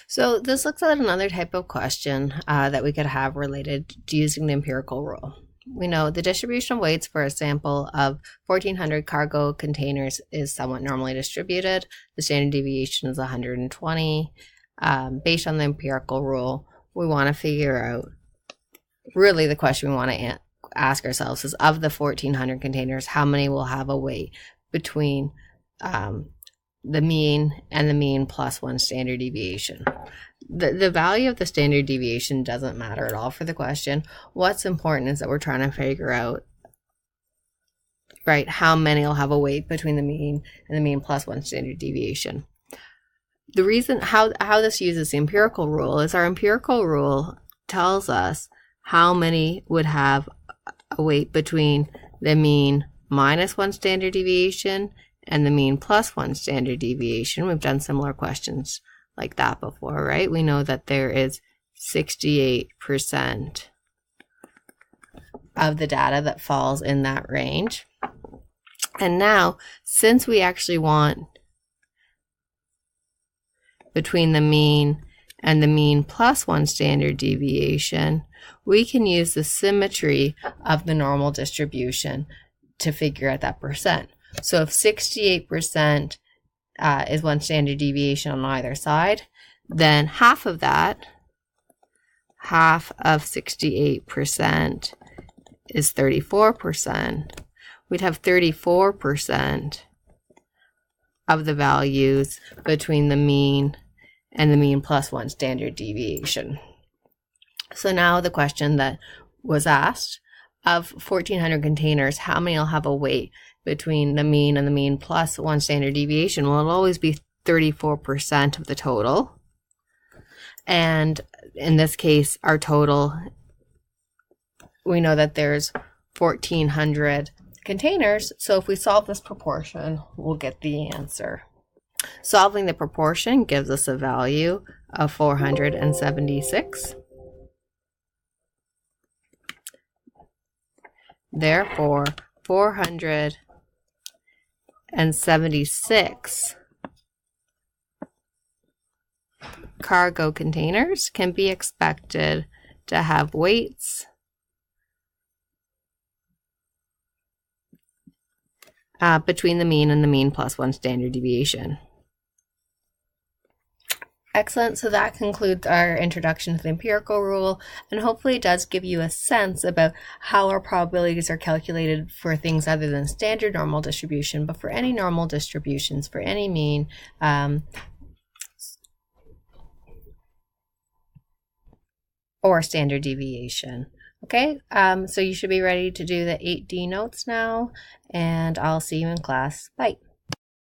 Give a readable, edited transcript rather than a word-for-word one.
So this looks at another type of question that we could have related to using the empirical rule. We know the distribution of weights for a sample of 1,400 cargo containers is somewhat normally distributed. The standard deviation is 120. Based on the empirical rule, we want to figure out, really the question we want to ask ourselves is, of the 1,400 containers, how many will have a weight between the mean and the mean plus one standard deviation. The value of the standard deviation doesn't matter at all for the question. What's important is that we're trying to figure out, right, how many will have a weight between the mean and the mean plus one standard deviation. The reason how this uses the empirical rule is our empirical rule tells us how many would have a weight between the mean minus one standard deviation and the mean plus one standard deviation. We've done similar questions like that before, right? We know that there is 68% of the data that falls in that range. And now, since we actually want between the mean and the mean plus one standard deviation, we can use the symmetry of the normal distribution to figure out that percent. So if 68% is one standard deviation on either side, then half of that, half of 68% is 34%. We'd have 34% of the values between the mean and the mean plus one standard deviation. So now the question that was asked, of 1,400 containers, how many will have a weight between the mean and the mean plus one standard deviation? Well, it'll always be 34% of the total. And in this case, our total, we know that there's 1,400 containers. So if we solve this proportion, we'll get the answer. Solving the proportion gives us a value of 476. Therefore, 476 cargo containers can be expected to have weights between the mean and the mean plus one standard deviation. Excellent. So that concludes our introduction to the empirical rule, and hopefully it does give you a sense about how our probabilities are calculated for things other than standard normal distribution, but for any normal distributions, for any mean, or standard deviation. Okay, so you should be ready to do the 8D notes now, and I'll see you in class. Bye.